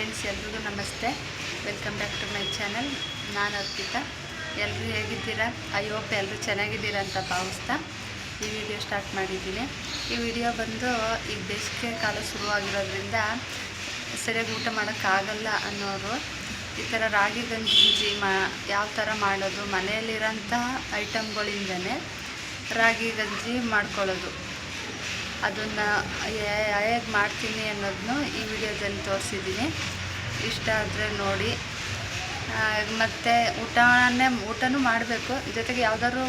Friends, ಎಲ್ರಿಗೂ ನಮಸ್ತೆ. Welcome back to my channel. ನಾನು ಅರ್ಪಿತಾ. ಎಲ್ಲರೂ ಹೇಗಿದ್ದೀರಾ? ಐ ಹೋಪ್ ಎಲ್ಲರೂ ಚೆನ್ನಾಗಿದ್ದೀರಾ ಅಂತ ಭಾವಿಸ್ತಾ ಈ ವಿಡಿಯೋ ಸ್ಟಾರ್ಟ್ ಮಾಡಿದ್ದೀನಿ. ಈ ವಿಡಿಯೋ ಬಂದು ಈಗ ಬೇಸಿಗೆ ಕಾಲ ಶುರುವಾಗಿರೋದ್ರಿಂದ ಸರಿಯಾಗಿ ಊಟ ಮಾಡೋಕ್ಕಾಗಲ್ಲ ಅನ್ನೋರು ಈ ಥರ ರಾಗಿ ಗಂಜಿ ಯಾವ ಥರ ಮಾಡೋದು, ಮನೆಯಲ್ಲಿರೋಂಥ ಐಟಮ್ಗಳಿಂದನೇ ರಾಗಿ ಗಂಜಿ ಮಾಡ್ಕೊಳ್ಳೋದು, ಅದನ್ನು ಹೇಗೆ ಮಾಡ್ತೀನಿ ಅನ್ನೋದನ್ನು ಈ ವಿಡಿಯೋದಲ್ಲಿ ತೋರಿಸಿದ್ದೀನಿ. ಇಷ್ಟ ಆದರೆ ನೋಡಿ. ಮತ್ತು ಊಟನೂ ಮಾಡಬೇಕು, ಜೊತೆಗೆ ಯಾವುದಾದ್ರು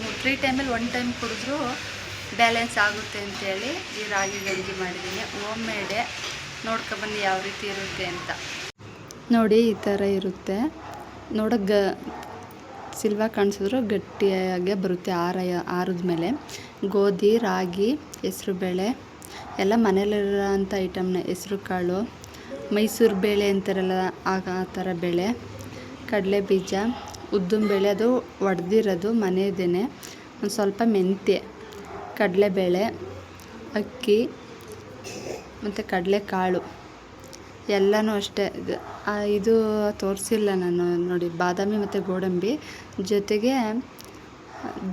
3 ಟೈಮಲ್ಲಿ 1 ಟೈಮ್ ಕುಡಿದ್ರೂ ಬ್ಯಾಲೆನ್ಸ್ ಆಗುತ್ತೆ ಅಂತೇಳಿ ಈ ರಾಗಿ ಗಂಜಿ ಮಾಡಿದ್ದೀನಿ. ಹೋಮ್ ಮೇಡೆ. ನೋಡ್ಕೊಬನ್ನಿ ಯಾವ ರೀತಿ ಇರುತ್ತೆ ಅಂತ. ನೋಡಿ, ಈ ಥರ ಇರುತ್ತೆ. ನೋಡೋಕ್ಕೆ ಸಿಲ್ವಾಗಿ ಕಾಣಿಸಿದ್ರು ಗಟ್ಟಿಯಾಗೆ ಬರುತ್ತೆ. ಆರಿದ ಮೇಲೆ ಗೋಧಿ, ರಾಗಿ, ಹೆಸ್ರು ಬೇಳೆ ಎಲ್ಲ ಮನೇಲಿರೋಂಥ ಐಟಮ್ನ, ಹೆಸ್ರು ಕಾಳು, ಮೈಸೂರು ಬೇಳೆ ಅಂತಾರಲ್ಲ ಆ ಥರ ಬೇಳೆ, ಕಡಲೆ ಬೀಜ, ಉದ್ದಿನ ಬೇಳೆ ಅದು ಒಡೆದಿರೋದು ಮನೆಯದೇ, ಒಂದು ಸ್ವಲ್ಪ ಮೆಂತ್ಯ, ಕಡಲೆಬೇಳೆ, ಅಕ್ಕಿ ಮತ್ತು ಕಡಲೆಕಾಳು ಎಲ್ಲನೂ ಅಷ್ಟೇ. ಇದು ತೋರಿಸಿಲ್ಲ ನಾನು. ನೋಡಿ, ಬಾದಾಮಿ ಮತ್ತು ಗೋಡಂಬಿ ಜೊತೆಗೆ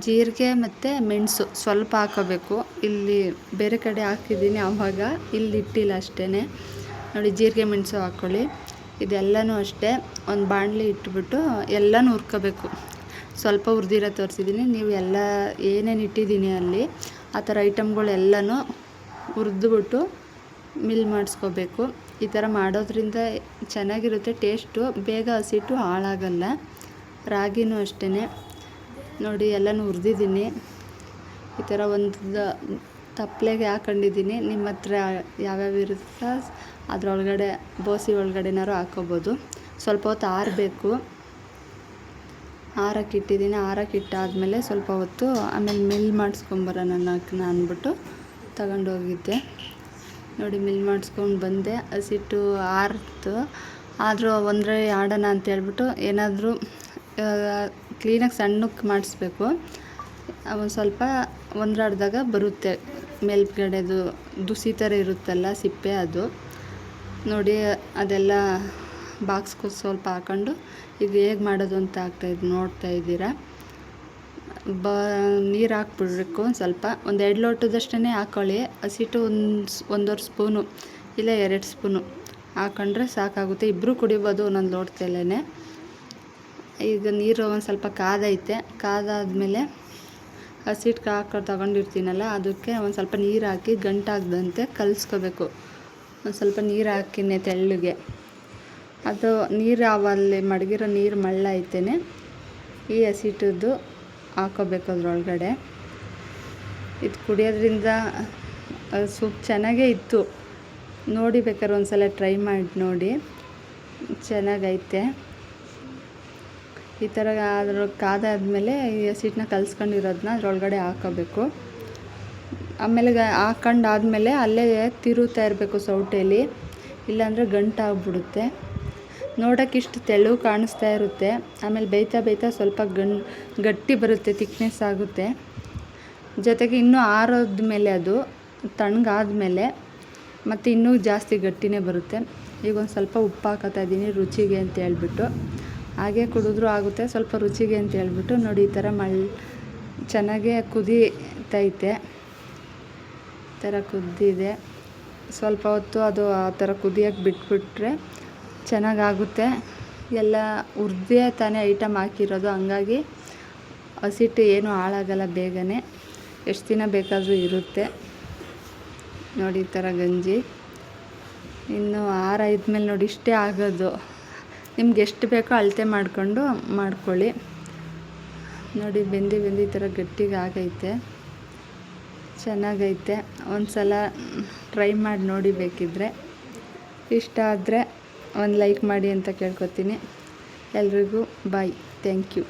ಜೀರಿಗೆ ಮತ್ತು ಮೆಣಸು ಸ್ವಲ್ಪ ಹಾಕೋಬೇಕು. ಇಲ್ಲಿ ಬೇರೆ ಕಡೆ ಹಾಕಿದ್ದೀನಿ, ಆವಾಗ ಇಲ್ಲಿ ಇಟ್ಟಿಲ್ಲ ಅಷ್ಟೇ. ನೋಡಿ, ಜೀರಿಗೆ ಮೆಣಸು ಹಾಕ್ಕೊಳ್ಳಿ. ಇದೆಲ್ಲನೂ ಅಷ್ಟೇ ಒಂದು ಬಾಣಲಿ ಇಟ್ಬಿಟ್ಟು ಎಲ್ಲನೂ ಹುರ್ಕೋಬೇಕು. ಸ್ವಲ್ಪ ಹುರಿದಿರೋ ತೋರಿಸಿದ್ದೀನಿ. ನೀವು ಎಲ್ಲ ಏನೇನು ಇಟ್ಟಿದ್ದೀನಿ ಅಲ್ಲಿ ಆ ಥರ ಐಟಮ್ಗಳೆಲ್ಲನೂ ಹುರಿದ್ಬಿಟ್ಟು ಮಿಲ್ ಮಾಡಿಸ್ಕೋಬೇಕು. ಈ ಥರ ಮಾಡೋದ್ರಿಂದ ಚೆನ್ನಾಗಿರುತ್ತೆ ಟೇಸ್ಟು, ಬೇಗ ಹಸಿಟ್ಟು ಹಾಳಾಗಲ್ಲ. ರಾಗಿನೂ ಅಷ್ಟೇ. ನೋಡಿ, ಎಲ್ಲನೂ ಹುರಿದಿದ್ದೀನಿ. ಈ ಥರ ಒಂದು ತಪ್ಪಲೆಗೆ ಹಾಕೊಂಡಿದ್ದೀನಿ. ನಿಮ್ಮ ಹತ್ರ ಯಾವ್ಯಾವ ಇರುತ್ತೋ ಅದರೊಳಗಡೆ ಬೋಸಿ ಒಳಗಡೆನಾರು ಹಾಕೋಬೋದು. ಸ್ವಲ್ಪ ಹೊತ್ತು ಆರಬೇಕು. ಆರಕ್ಕಿಟ್ಟಿದ್ದೀನಿ. ಆರಕ್ಕಿಟ್ಟಾದಮೇಲೆ ಸ್ವಲ್ಪ ಹೊತ್ತು ಆಮೇಲೆ ಮಿಲ್ ಮಾಡಿಸ್ಕೊಂಬರೋಣ ಅಂದ್ಬಿಟ್ಟು ತಗೊಂಡೋಗಿದ್ದೆ. ನೋಡಿ, ಮಿಲ್ ಮಾಡಿಸ್ಕೊಂಡು ಬಂದೆ. ಹಸಿಟ್ಟು ಆರಿತು. ಆದರೂ ಒಂದರೆ ಆಡೋಣ ಅಂತೇಳ್ಬಿಟ್ಟು ಏನಾದರೂ ಕ್ಲೀನಾಗಿ ಸಣ್ಣಕ್ಕೆ ಮಾಡಿಸ್ಬೇಕು. ಒಂದು ಸ್ವಲ್ಪ ಒಂದರಾಡ್ದಾಗ ಬರುತ್ತೆ. ಮೇಲ್ಗಡೆದು ದುಸಿ ಥರ ಇರುತ್ತಲ್ಲ ಸಿಪ್ಪೆ, ಅದು ನೋಡಿ ಅದೆಲ್ಲ ಬಾಕ್ಸ್ಗೆ ಸ್ವಲ್ಪ ಹಾಕೊಂಡು ಈಗ ಹೇಗೆ ಮಾಡೋದು ಅಂತ ನೋಡ್ತಾ ಇದ್ದೀರಾ. ನೀರು ಹಾಕ್ಬಿಡ್ಬೇಕು. ಸ್ವಲ್ಪ ಒಂದು 2 ಲೋಟದಷ್ಟೇ ಹಾಕ್ಕೊಳ್ಳಿ. ಹಸಿಟ್ಟು ಒಂದೂವರೆ ಸ್ಪೂನು ಇಲ್ಲ 2 ಸ್ಪೂನು ಹಾಕೊಂಡ್ರೆ ಸಾಕಾಗುತ್ತೆ. ಇಬ್ಬರು ಕುಡಿಬೋದು ಒಂದೊಂದು ಲೋಟದಲ್ಲೇ. ಈಗ ನೀರು ಒಂದು ಸ್ವಲ್ಪ ಕಾದೈತೆ. ಕಾದಾದಮೇಲೆ ಹಸಿಟ್ಟು ತಗೊಂಡಿರ್ತೀನಲ್ಲ ಅದಕ್ಕೆ ಒಂದು ಸ್ವಲ್ಪ ನೀರು ಹಾಕಿ ಗಂಟಾಗದಂತೆ ಕಲಿಸ್ಕೋಬೇಕು. ಒಂದು ಸ್ವಲ್ಪ ನೀರು ಹಾಕಿನೇ ತೆಳ್ಳಗೆ. ಅದು ನೀರು ಅವಲ್ಲಿ ಮಡಗಿರೋ ನೀರು ಮಳ್ಳ ಐತೇನೆ ಈ ಹಸಿಟ್ಟದ್ದು ಹಾಕೋಬೇಕು ಅದರೊಳಗಡೆ. ಇದು ಕುಡಿಯೋದ್ರಿಂದ ಸೂಪ್ ಚೆನ್ನಾಗೇ ಇತ್ತು. ನೋಡಿ, ಬೇಕಾದ್ರೆ ಒಂದು ಸಲ ಟ್ರೈ ಮಾಡಿ ನೋಡಿ, ಚೆನ್ನಾಗೈತೆ. ಈ ಥರ ಅದ್ರ ಕಾದಾದ್ಮೇಲೆ ಈ ಹಸಿಟ್ಟನ್ನ ಕಲಿಸ್ಕೊಂಡಿರೋದನ್ನ ಅದರೊಳಗಡೆ ಹಾಕೋಬೇಕು. ಆಮೇಲೆ ಹಾಕೊಂಡಾದ್ಮೇಲೆ ಅಲ್ಲೇ ತಿರುತ್ತಾ ಇರಬೇಕು ಸೌಟೇಲಿ, ಇಲ್ಲಾಂದರೆ ಗಂಟಾಗ್ಬಿಡುತ್ತೆ. ನೋಡೋಕ್ಕಿಷ್ಟು ತೆಳು ಕಾಣಿಸ್ತಾ ಇರುತ್ತೆ. ಆಮೇಲೆ ಬೇಯ್ತಾ ಸ್ವಲ್ಪ ಗಟ್ಟಿ ಬರುತ್ತೆ, ಥಿಕ್ನೆಸ್ ಆಗುತ್ತೆ. ಜೊತೆಗೆ ಇನ್ನೂ ಆರೋದ್ಮೇಲೆ ಅದು ತಣ್ಣಗಾದ್ಮೇಲೆ ಮತ್ತು ಇನ್ನೂ ಜಾಸ್ತಿ ಗಟ್ಟಿನೇ ಬರುತ್ತೆ. ಈಗ ಒಂದು ಸ್ವಲ್ಪ ಉಪ್ಪು ಹಾಕೋತಾ ಇದ್ದೀನಿ ರುಚಿಗೆ ಅಂತ ಹೇಳ್ಬಿಟ್ಟು. ಹಾಗೆ ಕುಡಿದ್ರೂ ಆಗುತ್ತೆ, ಸ್ವಲ್ಪ ರುಚಿಗೆ ಅಂತ ಹೇಳ್ಬಿಟ್ಟು. ನೋಡಿ, ಈ ಥರ ಚೆನ್ನಾಗೇ ಕುದೀತೈತೆ. ಈ ಥರ ಕುದ್ದಿದೆ. ಸ್ವಲ್ಪ ಹೊತ್ತು ಅದು ಆ ಥರ ಕುದಿಯೋಕ್ಕೆ ಬಿಟ್ಬಿಟ್ರೆ ಚೆನ್ನಾಗಾಗುತ್ತೆ. ಎಲ್ಲ ಹುರಿದೇ ತಾನೇ ಐಟಮ್ ಹಾಕಿರೋದು, ಹಂಗಾಗಿ ಹಸಿಟ್ಟು ಏನೂ ಹಾಳಾಗಲ್ಲ ಬೇಗನೆ, ಎಷ್ಟು ದಿನ ಬೇಕಾದರೂ ಇರುತ್ತೆ. ನೋಡಿ, ಈ ಥರ ಗಂಜಿ ಇನ್ನು ಆರಾದ್ಮೇಲೆ ನೋಡಿ ಇಷ್ಟೇ ಆಗೋದು. ನಿಮ್ಗೆ ಎಷ್ಟು ಬೇಕೋ ಅಳತೆ ಮಾಡಿಕೊಂಡು ಮಾಡ್ಕೊಳ್ಳಿ. ನೋಡಿ, ಬೆಂದು ಈ ಥರ ಗಟ್ಟಿಗೆ ಆಗೈತೆ, ಚೆನ್ನಾಗೈತೆ. ಒಂದು ಸಲ ಟ್ರೈ ಮಾಡಿ ನೋಡಿ ಬೇಕಿದ್ದರೆ. ಇಷ್ಟ ಆದರೆ ಒಂದು ಲೈಕ್ ಮಾಡಿ ಅಂತ ಕೇಳ್ಕೊತೀನಿ. ಎಲ್ರಿಗೂ ಬಾಯ್. Thank you.